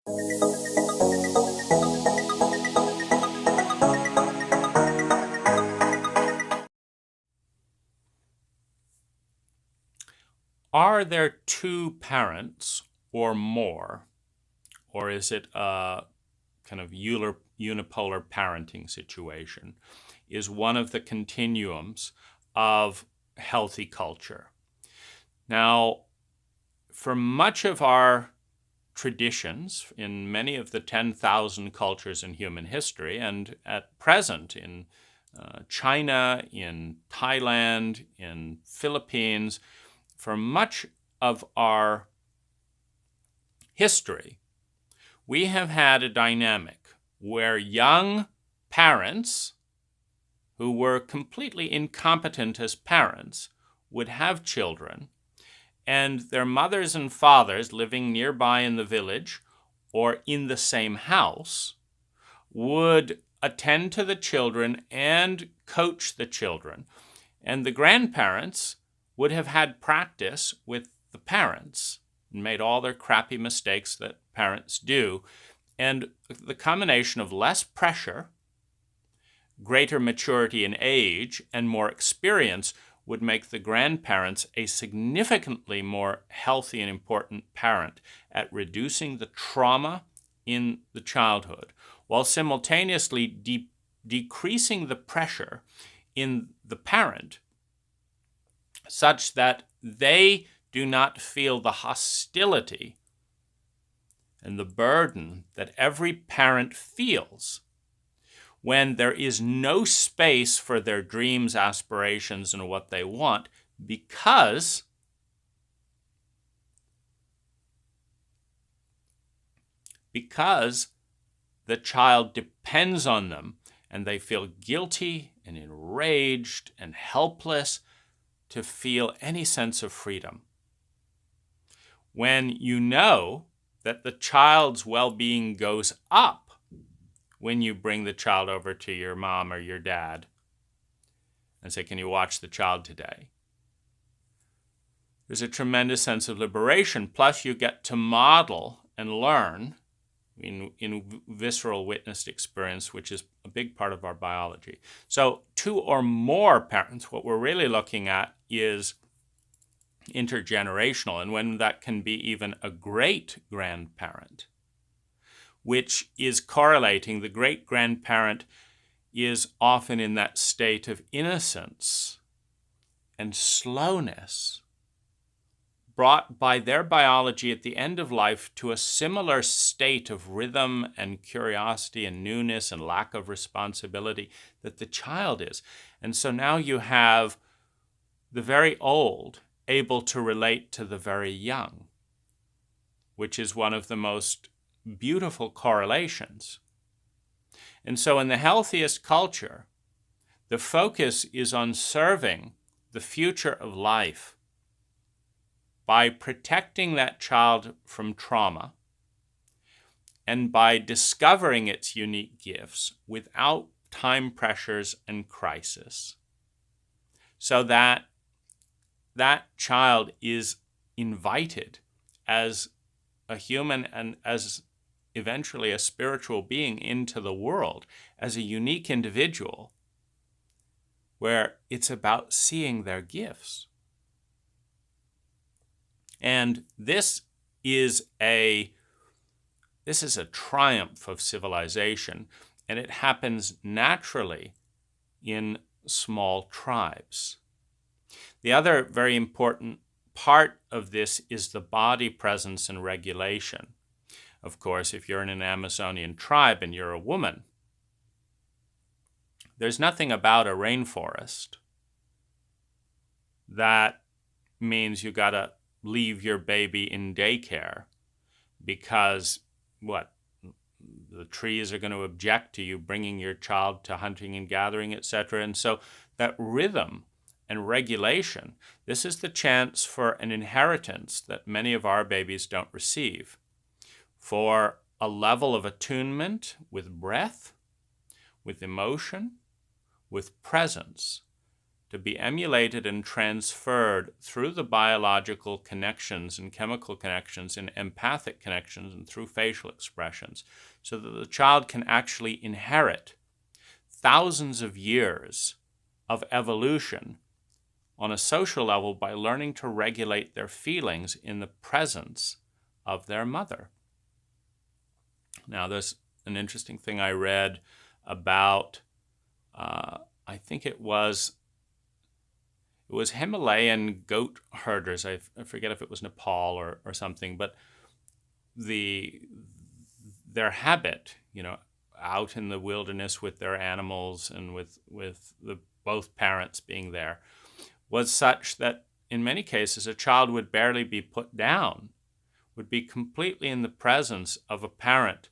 Are there two parents or more, or is it a kind of unipolar parenting situation? Is one of the continuums of healthy culture. Now, for much of our traditions, in many of the 10,000 cultures in human history, and at present in China, in Thailand, in Philippines, for much of our history, we have had a dynamic where young parents who were completely incompetent as parents would have children, and their mothers and fathers living nearby in the village or in the same house would attend to the children and coach the children. And the grandparents would have had practice with the parents and made all their crappy mistakes that parents do. And the combination of less pressure, greater maturity in age, and more experience would make the grandparents a significantly more healthy and important parent at reducing the trauma in the childhood, while simultaneously decreasing the pressure in the parent such that they do not feel the hostility and the burden that every parent feels when there is no space for their dreams, aspirations, and what they want because the child depends on them and they feel guilty and enraged and helpless to feel any sense of freedom. When you know that the child's well-being goes up when you bring the child over to your mom or your dad and say, can you watch the child today? There's a tremendous sense of liberation. Plus, you get to model and learn in visceral witnessed experience, which is a big part of our biology. So 2 or more parents, what we're really looking at is intergenerational, and when that can be even a great grandparent, which is correlating. The great grandparent is often in that state of innocence and slowness, brought by their biology at the end of life to a similar state of rhythm and curiosity and newness and lack of responsibility that the child is. And so now you have the very old able to relate to the very young, which is one of the most beautiful correlations. And so in the healthiest culture, the focus is on serving the future of life by protecting that child from trauma and by discovering its unique gifts without time pressures and crisis, so that that child is invited as a human and as eventually a spiritual being into the world as a unique individual, where it's about seeing their gifts. And this is a triumph of civilization, and it happens naturally in small tribes. The other very important part of this is the body presence and regulation. Of course, if you're in an Amazonian tribe and you're a woman, there's nothing about a rainforest that means you gotta leave your baby in daycare because the trees are going to object to you bringing your child to hunting and gathering, etc. And so that rhythm and regulation, this is the chance for an inheritance that many of our babies don't receive, for a level of attunement with breath, with emotion, with presence to be emulated and transferred through the biological connections and chemical connections and empathic connections and through facial expressions, so that the child can actually inherit thousands of years of evolution on a social level by learning to regulate their feelings in the presence of their mother. Now, there's an interesting thing I read about, I think it was Himalayan goat herders. I forget if it was Nepal or something, but their habit, out in the wilderness with their animals and with both parents being there, was such that in many cases a child would barely be put down, would be completely in the presence of a parent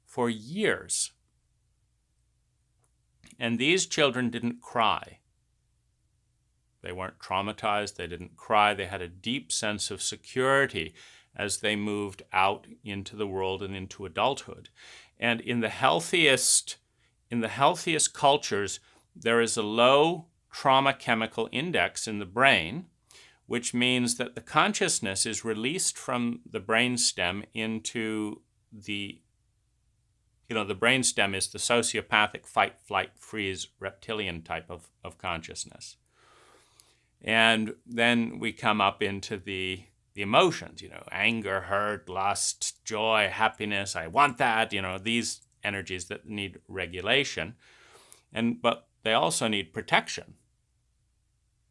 for years. And these children didn't cry. They weren't traumatized, they didn't cry, they had a deep sense of security as they moved out into the world and into adulthood. And in the healthiest cultures, there is a low trauma chemical index in the brain, which means that the consciousness is released from the brainstem into the brainstem is the sociopathic fight, flight, freeze, reptilian type of consciousness. And then we come up into the emotions, anger, hurt, lust, joy, happiness, I want that, these energies that need regulation. But they also need protection.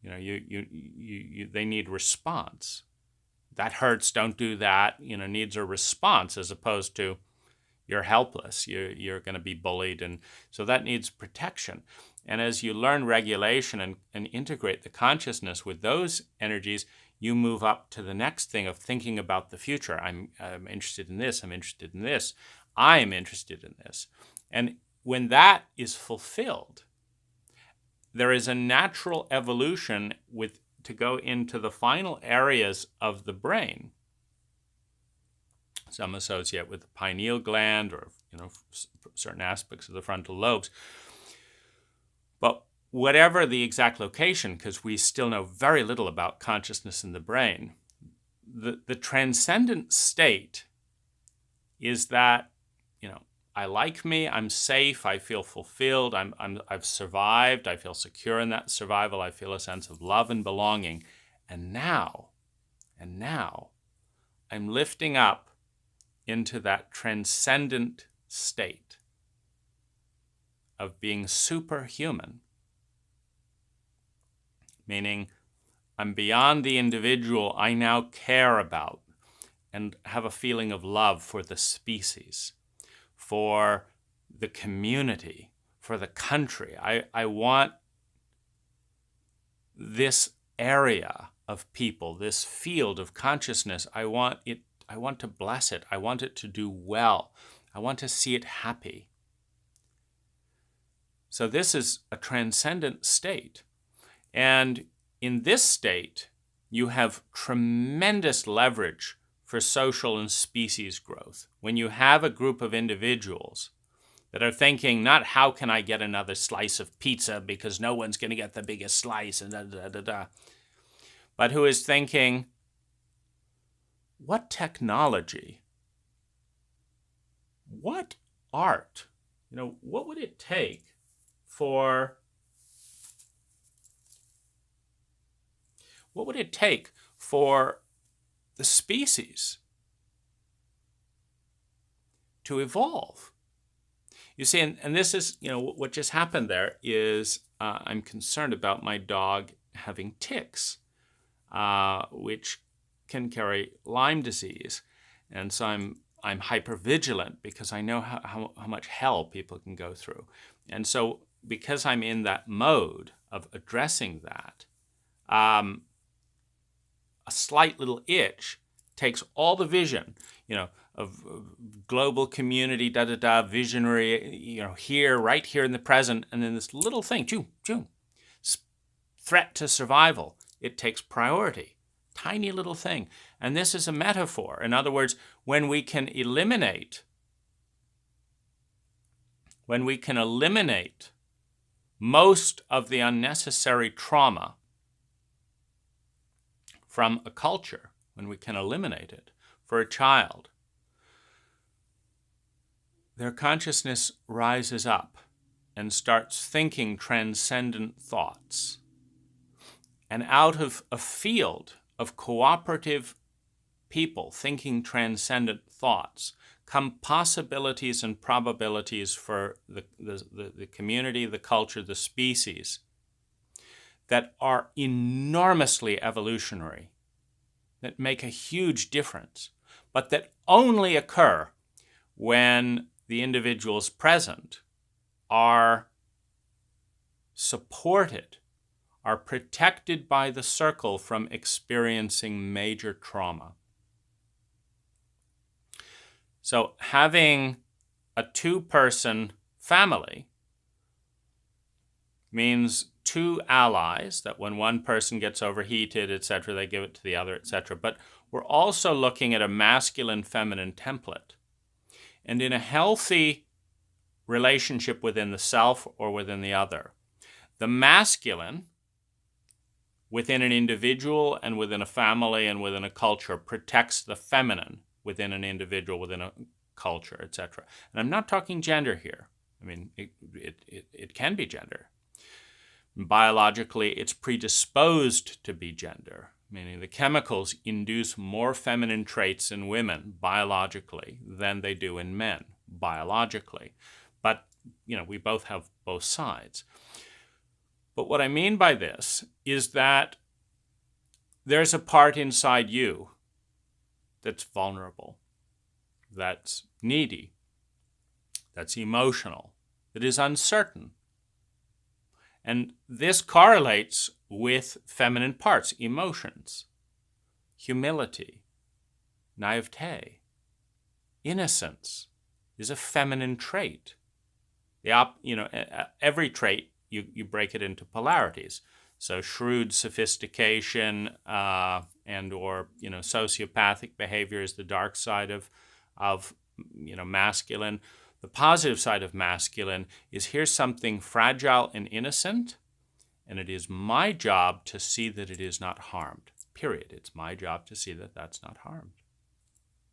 They need response. That hurts, don't do that, needs a response, as opposed to you're helpless, you're going to be bullied. And so that needs protection. And as you learn regulation and integrate the consciousness with those energies, you move up to the next thing of thinking about the future. I'm interested in this, I'm interested in this, I am interested in this. And when that is fulfilled, there is a natural evolution to go into the final areas of the brain. Some associate with the pineal gland or certain aspects of the frontal lobes. But whatever the exact location, because we still know very little about consciousness in the brain, the transcendent state is that, I like me, I'm safe, I feel fulfilled, I've survived, I feel secure in that survival, I feel a sense of love and belonging. And now, I'm lifting up into that transcendent state of being superhuman, meaning I'm beyond the individual. I now care about and have a feeling of love for the species, for the community, for the country. I want this area of people, this field of consciousness, I want to bless it. I want it to do well. I want to see it happy. So this is a transcendent state. And in this state, you have tremendous leverage for social and species growth. When you have a group of individuals that are thinking not how can I get another slice of pizza because no one's going to get the biggest slice, and but who is thinking, what technology, what art, what would it take for the species to evolve? You see, and this is, what just happened there is I'm concerned about my dog having tics, which can carry Lyme disease. And so I'm hypervigilant because I know how much hell people can go through. And so because I'm in that mode of addressing that, a slight little itch takes all the vision, of global community, visionary, right here in the present, and then this little thing, threat to survival. It takes priority, tiny little thing. And this is a metaphor. In other words, when we can eliminate most of the unnecessary trauma from a culture, when we can eliminate it, for a child, their consciousness rises up and starts thinking transcendent thoughts. And out of a field of cooperative people thinking transcendent thoughts come possibilities and probabilities for the community, the culture, the species that are enormously evolutionary, that make a huge difference, but that only occur when the individuals present are supported, are protected by the circle from experiencing major trauma. So having a two-person family means two allies, that when one person gets overheated, etc., they give it to the other, etc. But we're also looking at a masculine-feminine template. And in a healthy relationship within the self or within the other, the masculine within an individual and within a family and within a culture protects the feminine within an individual, within a culture, etc. And I'm not talking gender here. I mean, it can be gender. Biologically, it's predisposed to be gender, meaning the chemicals induce more feminine traits in women biologically than they do in men biologically. But, we both have both sides. But what I mean by this is that there's a part inside you that's vulnerable, that's needy, that's emotional, that is uncertain. And this correlates with feminine parts, emotions, humility, naivete, innocence is a feminine trait. Every trait, you break it into polarities. So shrewd sophistication and or sociopathic behavior is the dark side of masculine. The positive side of masculine is here's something fragile and innocent, and it is my job to see that it is not harmed. Period. It's my job to see that that's not harmed.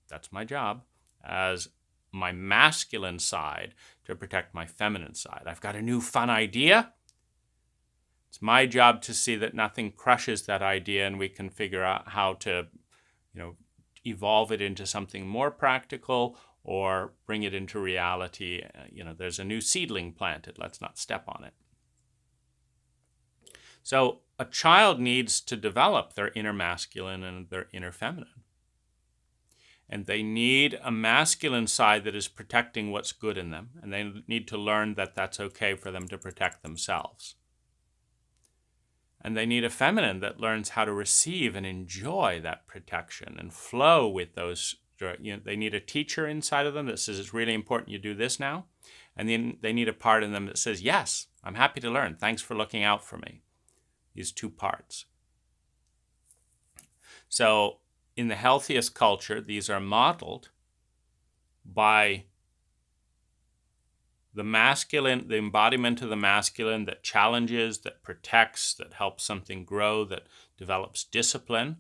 That's my job as my masculine side to protect my feminine side. I've got a new fun idea. It's my job to see that nothing crushes that idea and we can figure out how to, evolve it into something more practical or bring it into reality. There's a new seedling planted. Let's not step on it. So a child needs to develop their inner masculine and their inner feminine. And they need a masculine side that is protecting what's good in them. And they need to learn that that's okay for them to protect themselves. And they need a feminine that learns how to receive and enjoy that protection and flow with those. They need a teacher inside of them that says, it's really important you do this now. And then they need a part in them that says, yes, I'm happy to learn. Thanks for looking out for me. These two parts. So in the healthiest culture, these are modeled by the masculine, the embodiment of the masculine that challenges, that protects, that helps something grow, that develops discipline.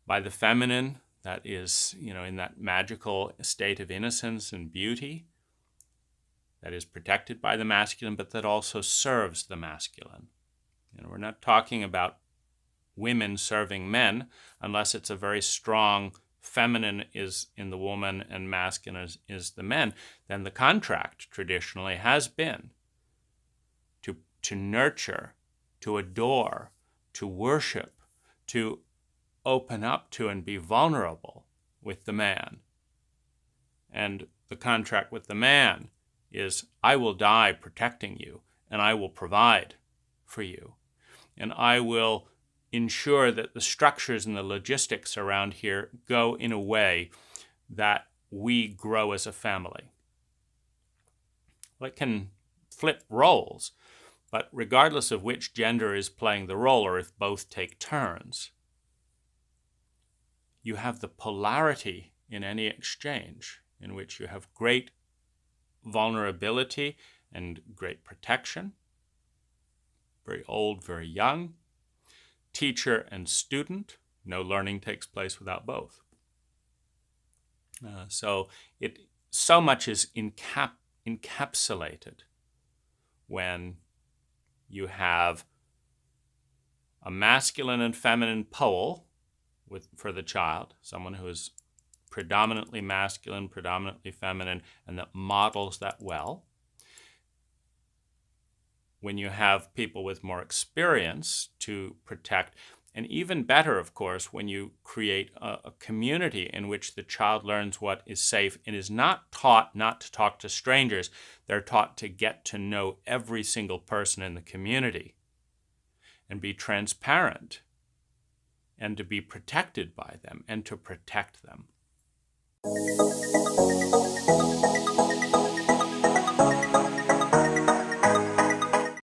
By the feminine, that is, in that magical state of innocence and beauty, that is protected by the masculine, but that also serves the masculine. We're not talking about women serving men unless it's a very strong feminine is in the woman and masculine is the men. Then the contract traditionally has been to nurture, to adore, to worship, to open up to and be vulnerable with the man. And the contract with the man is, I will die protecting you, and I will provide for you, and I will ensure that the structures and the logistics around here go in a way that we grow as a family. Well, it can flip roles, but regardless of which gender is playing the role, or if both take turns, you have the polarity in any exchange in which you have great vulnerability and great protection, very old, very young, teacher and student. No learning takes place without both. So much is encapsulated when you have a masculine and feminine pole for the child, someone who is predominantly masculine, predominantly feminine, and that models that well. When you have people with more experience to protect, and even better, of course, when you create a community in which the child learns what is safe and is not taught not to talk to strangers. They're taught to get to know every single person in the community and be transparent and to be protected by them and to protect them.